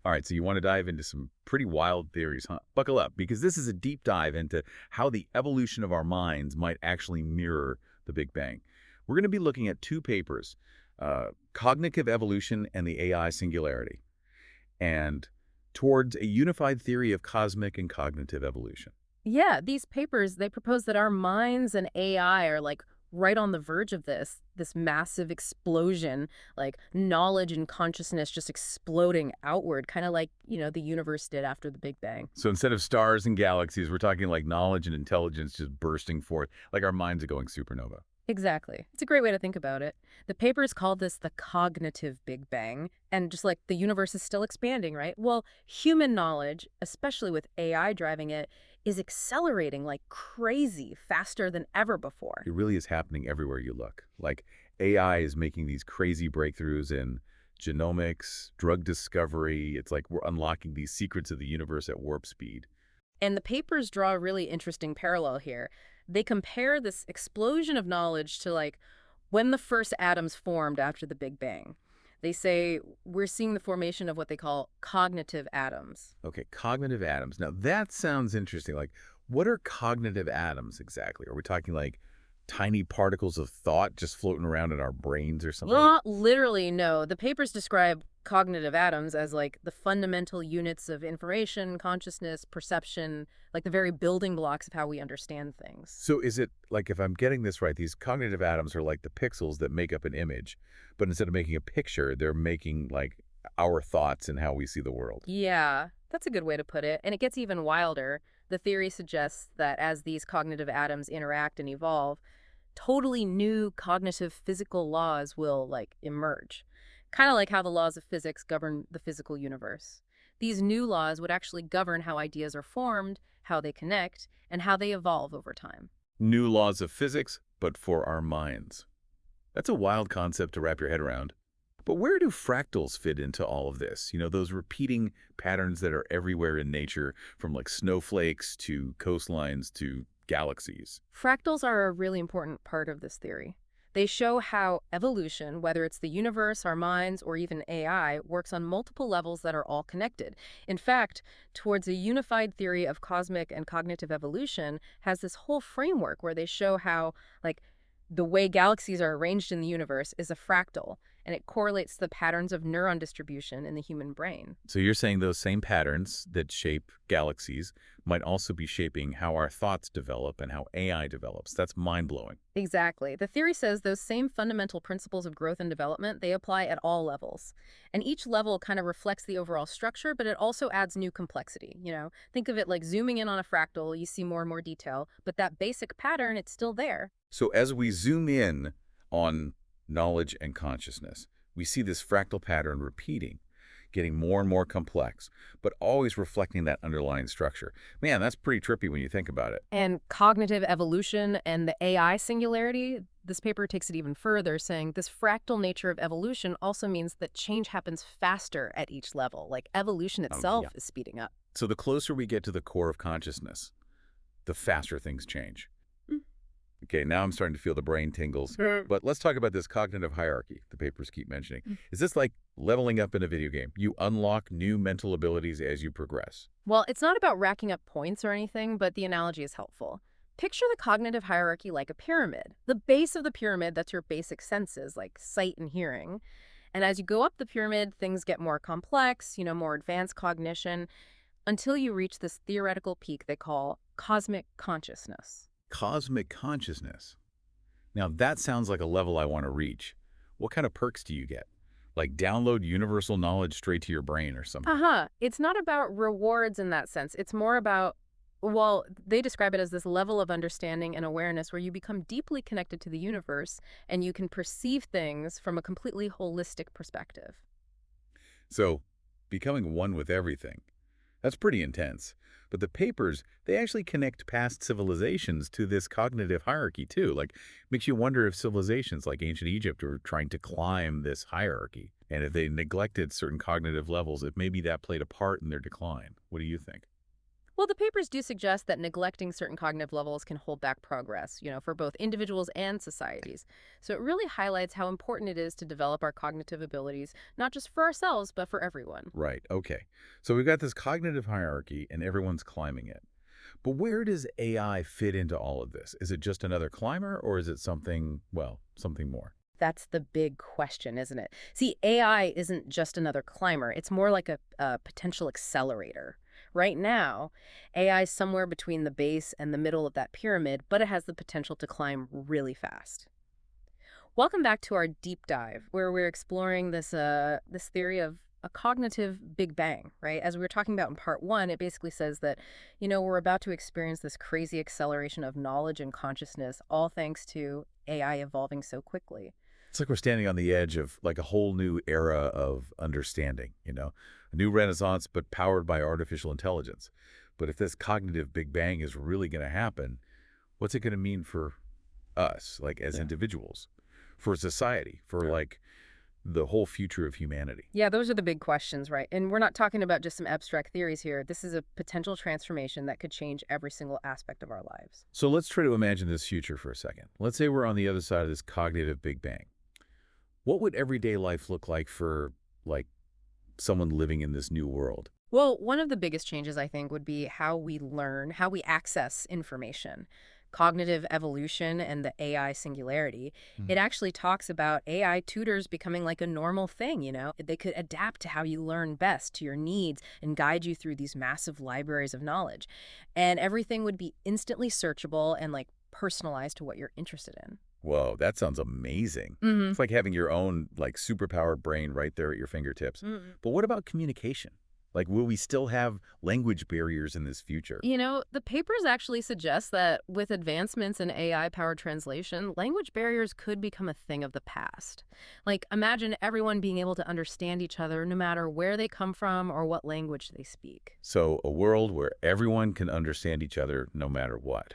All right, so you want to dive into some pretty wild theories, huh? Buckle up, because this is a deep dive into how the evolution of our minds might actually mirror the Big Bang. We're going to be looking at two papers, cognitive evolution and the AI singularity, and towards a unified theory of cosmic and cognitive evolution. Yeah, these papers, they propose that our minds and AI are like right on the verge of this massive explosion, like knowledge and consciousness just exploding outward, kind of like, the universe did after the Big Bang. So instead of stars and galaxies, we're talking like knowledge and intelligence just bursting forth, like our minds are going supernova. Exactly. It's a great way to think about it. The papers call this the cognitive Big Bang, and just like the universe is still expanding, right? Well, human knowledge, especially with AI driving it, is accelerating like crazy, faster than ever before. It really is happening everywhere you look. Like AI is making these crazy breakthroughs in genomics, drug discovery. It's like we're unlocking these secrets of the universe at warp speed. And the papers draw a really interesting parallel here. They compare this explosion of knowledge to like when the first atoms formed after the Big Bang. They say we're seeing the formation of what they call cognitive atoms. Okay, cognitive atoms. Now that sounds interesting. Like, what are cognitive atoms exactly? Are we talking like tiny particles of thought just floating around in our brains or something? Not literally, no. The papers describe cognitive atoms as like the fundamental units of information, consciousness, perception, like the very building blocks of how we understand things. So is it like, if I'm getting this right, these cognitive atoms are like the pixels that make up an image, but instead of making a picture, they're making like our thoughts and how we see the world. Yeah, that's a good way to put it. And it gets even wilder. The theory suggests that as these cognitive atoms interact and evolve, totally new cognitive physical laws will like emerge. Kind of like how the laws of physics govern the physical universe. These new laws would actually govern how ideas are formed, how they connect, and how they evolve over time. New laws of physics, but for our minds. That's a wild concept to wrap your head around. But where do fractals fit into all of this? Those repeating patterns that are everywhere in nature, from like snowflakes to coastlines to galaxies. Fractals are a really important part of this theory. They show how evolution, whether it's the universe, our minds, or even AI, works on multiple levels that are all connected. In fact, towards a unified theory of cosmic and cognitive evolution has this whole framework where they show how, like, the way galaxies are arranged in the universe is a fractal, and it correlates to the patterns of neuron distribution in the human brain. So you're saying those same patterns that shape galaxies might also be shaping how our thoughts develop and how AI develops. That's mind-blowing. Exactly. The theory says those same fundamental principles of growth and development, they apply at all levels. And each level kind of reflects the overall structure, but it also adds new complexity. Think of it like zooming in on a fractal, you see more and more detail, but that basic pattern, it's still there. So as we zoom in on knowledge and consciousness, we see this fractal pattern repeating, getting more and more complex, but always reflecting that underlying structure. Man, that's pretty trippy when you think about it. And cognitive evolution and the AI singularity, this paper takes it even further, saying this fractal nature of evolution also means that change happens faster at each level. Like evolution itself Yeah. is speeding up. So the closer we get to the core of consciousness, the faster things change. Okay, now I'm starting to feel the brain tingles. But let's talk about this cognitive hierarchy the papers keep mentioning. Is this like leveling up in a video game? You unlock new mental abilities as you progress. Well, it's not about racking up points or anything, but the analogy is helpful. Picture the cognitive hierarchy like a pyramid. The base of the pyramid, that's your basic senses, like sight and hearing. And as you go up the pyramid, things get more complex, more advanced cognition, until you reach this theoretical peak they call cosmic consciousness. Cosmic consciousness. Now that sounds like a level I want to reach. What kind of perks do you get? Like download universal knowledge straight to your brain or something? Uh-huh. It's not about rewards in that sense. It's more about, well, they describe it as this level of understanding and awareness where you become deeply connected to the universe and you can perceive things from a completely holistic perspective. So, becoming one with everything. That's pretty intense. But the papers, they actually connect past civilizations to this cognitive hierarchy too. Like, makes you wonder if civilizations like ancient Egypt were trying to climb this hierarchy. And if they neglected certain cognitive levels, if maybe that played a part in their decline. What do you think? Well, the papers do suggest that neglecting certain cognitive levels can hold back progress, for both individuals and societies. So it really highlights how important it is to develop our cognitive abilities, not just for ourselves, but for everyone. Right, okay. So we've got this cognitive hierarchy, and everyone's climbing it. But where does AI fit into all of this? Is it just another climber, or is it something, well, something more? That's the big question, isn't it? See, AI isn't just another climber. It's more like a potential accelerator. Right now, AI is somewhere between the base and the middle of that pyramid, but it has the potential to climb really fast. Welcome back to our deep dive, where we're exploring this theory of a cognitive Big Bang, right? As we were talking about in part one, it basically says that, we're about to experience this crazy acceleration of knowledge and consciousness, all thanks to AI evolving so quickly. It's like we're standing on the edge of like a whole new era of understanding, a new renaissance, but powered by artificial intelligence. But if this cognitive Big Bang is really going to happen, what's it going to mean for us, like as Yeah. individuals, for society, for Yeah. like the whole future of humanity? Yeah, those are the big questions, right? And we're not talking about just some abstract theories here. This is a potential transformation that could change every single aspect of our lives. So let's try to imagine this future for a second. Let's say we're on the other side of this cognitive Big Bang. What would everyday life look like for like someone living in this new world? Well, one of the biggest changes, I think, would be how we learn, how we access information. Cognitive evolution and the AI singularity. Hmm. It actually talks about AI tutors becoming like a normal thing. They could adapt to how you learn best, to your needs, and guide you through these massive libraries of knowledge. And everything would be instantly searchable and like personalized to what you're interested in. Whoa, that sounds amazing. Mm-hmm. It's like having your own like superpowered brain right there at your fingertips. But what about communication? Like, will we still have language barriers in this future? The papers actually suggest that with advancements in AI-powered translation, language barriers could become a thing of the past. Like, imagine everyone being able to understand each other no matter where they come from or what language they speak. So, a world where everyone can understand each other no matter what.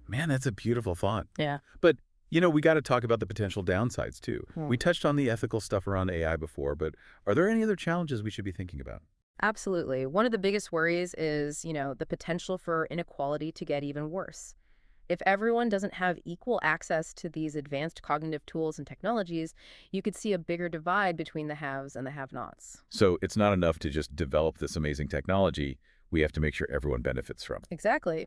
Man, that's a beautiful thought. Yeah. But, we got to talk about the potential downsides too. Hmm. We touched on the ethical stuff around AI before, but are there any other challenges we should be thinking about? Absolutely. One of the biggest worries is, the potential for inequality to get even worse. If everyone doesn't have equal access to these advanced cognitive tools and technologies, you could see a bigger divide between the haves and the have-nots. So, it's not enough to just develop this amazing technology. We have to make sure everyone benefits from it. Exactly.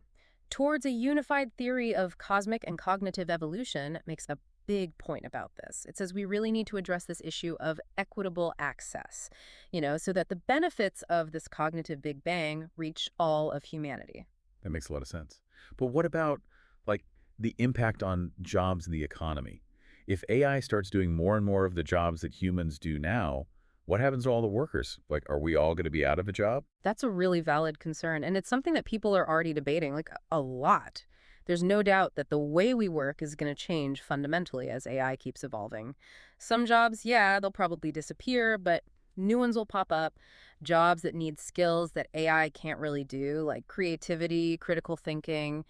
Towards a unified theory of cosmic and cognitive evolution makes a big point about this. It says we really need to address this issue of equitable access, so that the benefits of this cognitive Big Bang reach all of humanity. That makes a lot of sense. But what about like the impact on jobs and the economy? If AI starts doing more and more of the jobs that humans do now, what happens to all the workers? Like, are we all going to be out of a job? That's a really valid concern, and it's something that people are already debating, like a lot. There's no doubt that the way we work is going to change fundamentally as AI keeps evolving. Some jobs, yeah, they'll probably disappear, but new ones will pop up. Jobs that need skills that AI can't really do, like creativity, critical thinking,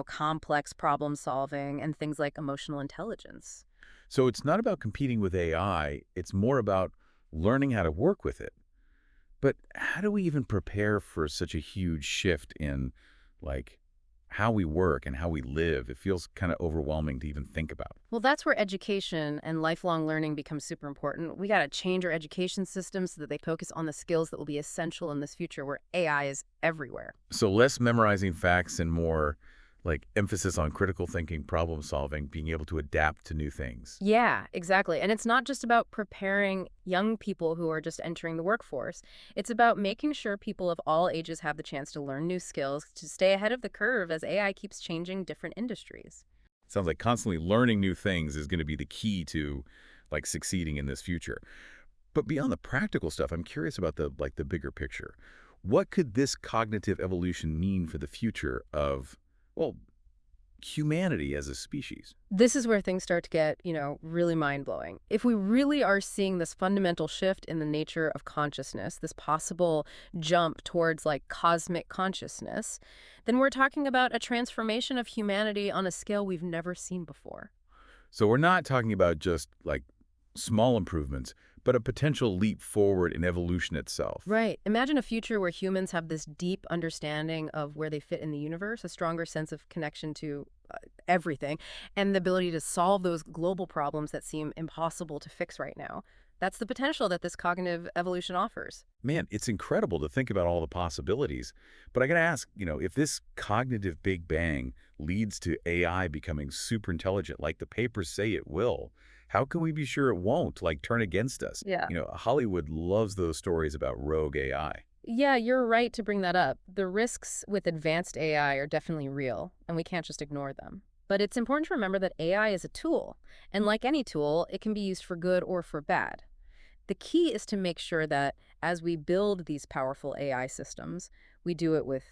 complex problem solving, and things like emotional intelligence. So it's not about competing with AI. It's more about learning how to work with it. But how do we even prepare for such a huge shift in like how we work and how we live? It feels kind of overwhelming to even think about. Well, that's where education and lifelong learning becomes super important. We got to change our education system so that they focus on the skills that will be essential in this future where AI is everywhere. So less memorizing facts and more like emphasis on critical thinking, problem solving, being able to adapt to new things. Yeah, exactly. And it's not just about preparing young people who are just entering the workforce. It's about making sure people of all ages have the chance to learn new skills to stay ahead of the curve as AI keeps changing different industries. Sounds like constantly learning new things is going to be the key to like succeeding in this future. But beyond the practical stuff, I'm curious about the bigger picture. What could this cognitive evolution mean for the future of, well, humanity as a species? This is where things start to get, really mind-blowing. If we really are seeing this fundamental shift in the nature of consciousness, this possible jump towards like cosmic consciousness, then we're talking about a transformation of humanity on a scale we've never seen before. So we're not talking about just like small improvements, but a potential leap forward in evolution itself. Right. Imagine a future where humans have this deep understanding of where they fit in the universe, a stronger sense of connection to everything, and the ability to solve those global problems that seem impossible to fix right now. That's the potential that this cognitive evolution offers. Man, it's incredible to think about all the possibilities. But I got to ask, if this cognitive Big Bang leads to AI becoming super intelligent like the papers say it will, how can we be sure it won't, like, turn against us? Yeah. Hollywood loves those stories about rogue AI. Yeah, you're right to bring that up. The risks with advanced AI are definitely real, and we can't just ignore them. But it's important to remember that AI is a tool, and like any tool, it can be used for good or for bad. The key is to make sure that as we build these powerful AI systems, we do it with,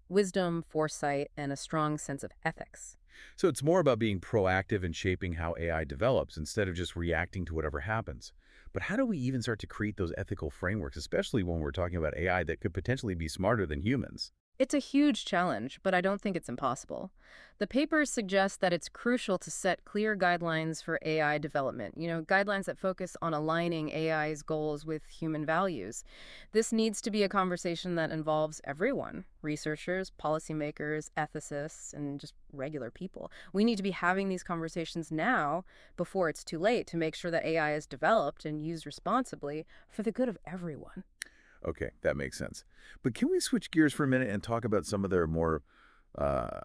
wisdom, foresight, and a strong sense of ethics. So it's more about being proactive and shaping how AI develops instead of just reacting to whatever happens. But how do we even start to create those ethical frameworks, especially when we're talking about AI that could potentially be smarter than humans? It's a huge challenge, but I don't think it's impossible. The papers suggest that it's crucial to set clear guidelines for AI development, guidelines that focus on aligning AI's goals with human values. This needs to be a conversation that involves everyone: researchers, policymakers, ethicists, and just regular people. We need to be having these conversations now before it's too late to make sure that AI is developed and used responsibly for the good of everyone. Okay, that makes sense. But can we switch gears for a minute and talk about some of their more uh,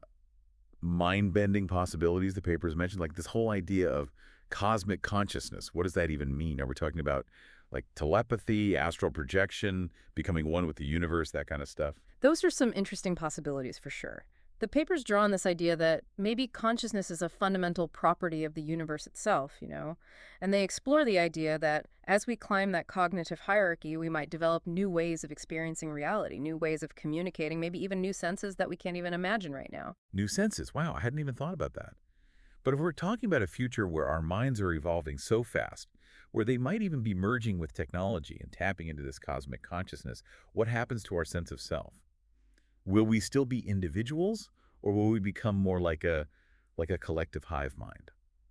mind-bending possibilities the papers mentioned, like this whole idea of cosmic consciousness? What does that even mean? Are we talking about like telepathy, astral projection, becoming one with the universe, that kind of stuff? Those are some interesting possibilities for sure. The papers draw on this idea that maybe consciousness is a fundamental property of the universe itself, and they explore the idea that as we climb that cognitive hierarchy, we might develop new ways of experiencing reality, new ways of communicating, maybe even new senses that we can't even imagine right now. New senses. Wow, I hadn't even thought about that. But if we're talking about a future where our minds are evolving so fast, where they might even be merging with technology and tapping into this cosmic consciousness, what happens to our sense of self? Will we still be individuals, or will we become more like a collective hive mind?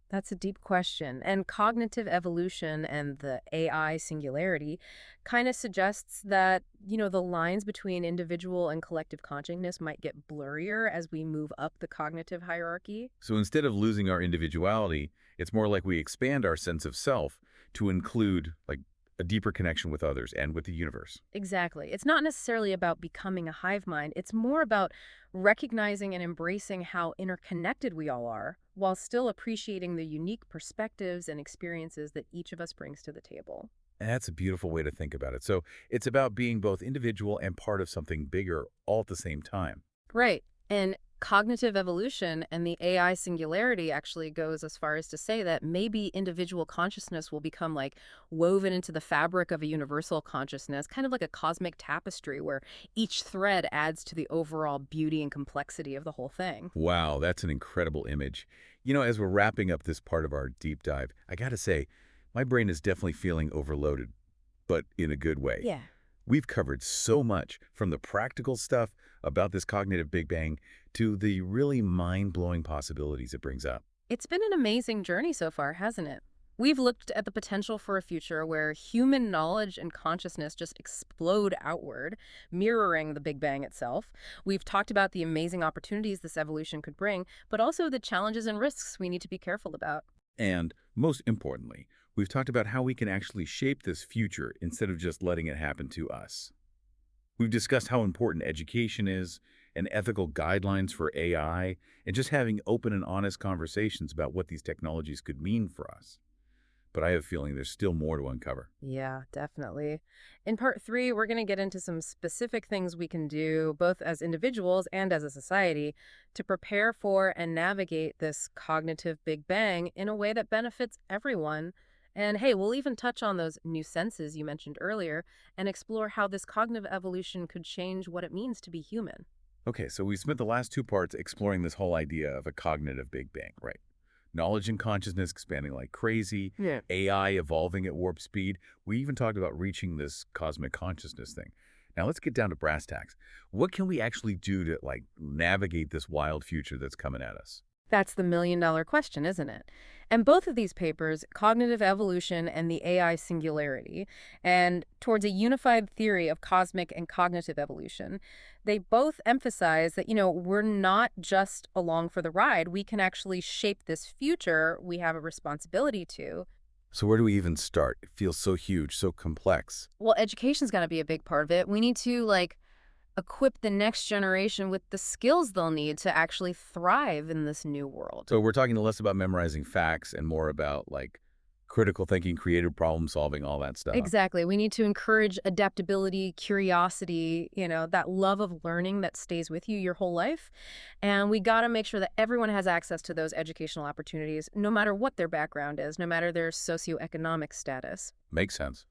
That's a deep question. And cognitive evolution and the AI singularity kind of suggests that, the lines between individual and collective consciousness might get blurrier as we move up the cognitive hierarchy. So instead of losing our individuality, it's more like we expand our sense of self to include like a deeper connection with others and with the universe. Exactly. It's not necessarily about becoming a hive mind. It's more about recognizing and embracing how interconnected we all are while still appreciating the unique perspectives and experiences that each of us brings to the table. And that's a beautiful way to think about it. So it's about being both individual and part of something bigger all at the same time. Right. And cognitive evolution and the AI singularity actually goes as far as to say that maybe individual consciousness will become like woven into the fabric of a universal consciousness, kind of like a cosmic tapestry where each thread adds to the overall beauty and complexity of the whole thing. Wow, that's an incredible image. As we're wrapping up this part of our deep dive, I got to say, my brain is definitely feeling overloaded, but in a good way. Yeah. We've covered so much, from the practical stuff about this cognitive Big Bang to the really mind-blowing possibilities it brings up. It's been an amazing journey so far, hasn't it? We've looked at the potential for a future where human knowledge and consciousness just explode outward, mirroring the Big Bang itself. We've talked about the amazing opportunities this evolution could bring, but also the challenges and risks we need to be careful about. And most importantly, we've talked about how we can actually shape this future instead of just letting it happen to us. We've discussed how important education is, and ethical guidelines for AI, and just having open and honest conversations about what these technologies could mean for us. But I have a feeling there's still more to uncover. Yeah, definitely. In part three, we're going to get into some specific things we can do, both as individuals and as a society, to prepare for and navigate this cognitive Big Bang in a way that benefits everyone. And hey, we'll even touch on those new senses you mentioned earlier and explore how this cognitive evolution could change what it means to be human. Okay, so we spent the last two parts exploring this whole idea of a cognitive Big Bang, right? Knowledge and consciousness expanding like crazy, Yeah. AI evolving at warp speed. We even talked about reaching this cosmic consciousness thing. Now let's get down to brass tacks. What can we actually do to like navigate this wild future that's coming at us? That's the million-dollar question, isn't it? And both of these papers, Cognitive Evolution and the AI Singularity, and Towards a Unified Theory of Cosmic and Cognitive Evolution, they both emphasize that, we're not just along for the ride. We can actually shape this future. We have a responsibility to. So where do we even start? It feels so huge, so complex. Well, education's got to be a big part of it. We need to, equip the next generation with the skills they'll need to actually thrive in this new world. So we're talking less about memorizing facts and more about like critical thinking, creative problem solving, all that stuff. Exactly. We need to encourage adaptability, curiosity, that love of learning that stays with you your whole life. And we got to make sure that everyone has access to those educational opportunities, no matter what their background is, no matter their socioeconomic status. Makes sense.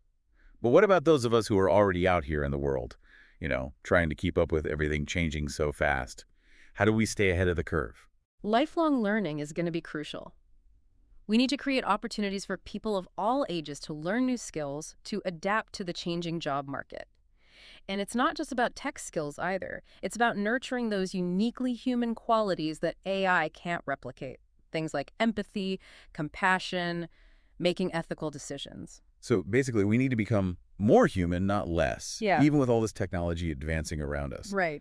But what about those of us who are already out here in the world, trying to keep up with everything changing so fast? How do we stay ahead of the curve? Lifelong learning is going to be crucial. We need to create opportunities for people of all ages to learn new skills, to adapt to the changing job market. And it's not just about tech skills either. It's about nurturing those uniquely human qualities that AI can't replicate. Things like empathy, compassion, making ethical decisions. So basically, we need to become more human, not less, Yeah. even with all this technology advancing around us. Right.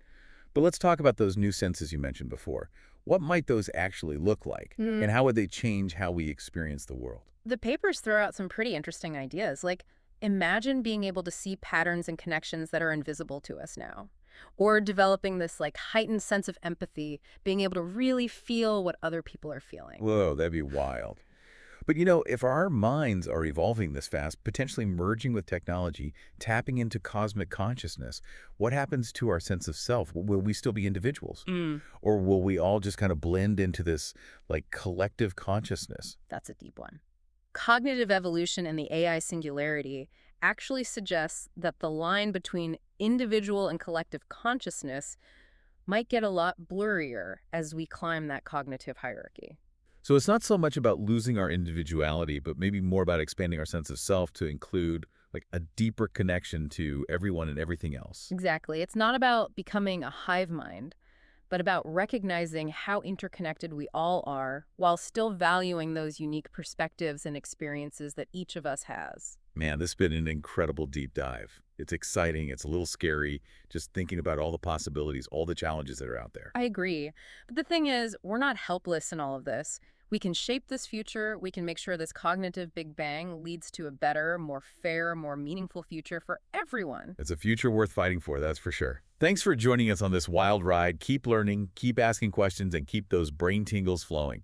But let's talk about those new senses you mentioned before. What might those actually look like, and how would they change how we experience the world? The papers throw out some pretty interesting ideas, like imagine being able to see patterns and connections that are invisible to us now. Or developing this heightened sense of empathy, being able to really feel what other people are feeling. Whoa, that'd be wild. But if our minds are evolving this fast, potentially merging with technology, tapping into cosmic consciousness, what happens to our sense of self? Will we still be individuals? Or will we all just kind of blend into this collective consciousness? That's a deep one. Cognitive evolution and the AI singularity actually suggests that the line between individual and collective consciousness might get a lot blurrier as we climb that cognitive hierarchy. So it's not so much about losing our individuality, but maybe more about expanding our sense of self to include a deeper connection to everyone and everything else. Exactly. It's not about becoming a hive mind, but about recognizing how interconnected we all are while still valuing those unique perspectives and experiences that each of us has. Man, this has been an incredible deep dive. It's exciting. It's a little scary just thinking about all the possibilities, all the challenges that are out there. I agree. But the thing is, we're not helpless in all of this. We can shape this future. We can make sure this cognitive Big Bang leads to a better, more fair, more meaningful future for everyone. It's a future worth fighting for, that's for sure. Thanks for joining us on this wild ride. Keep learning, keep asking questions, and keep those brain tingles flowing.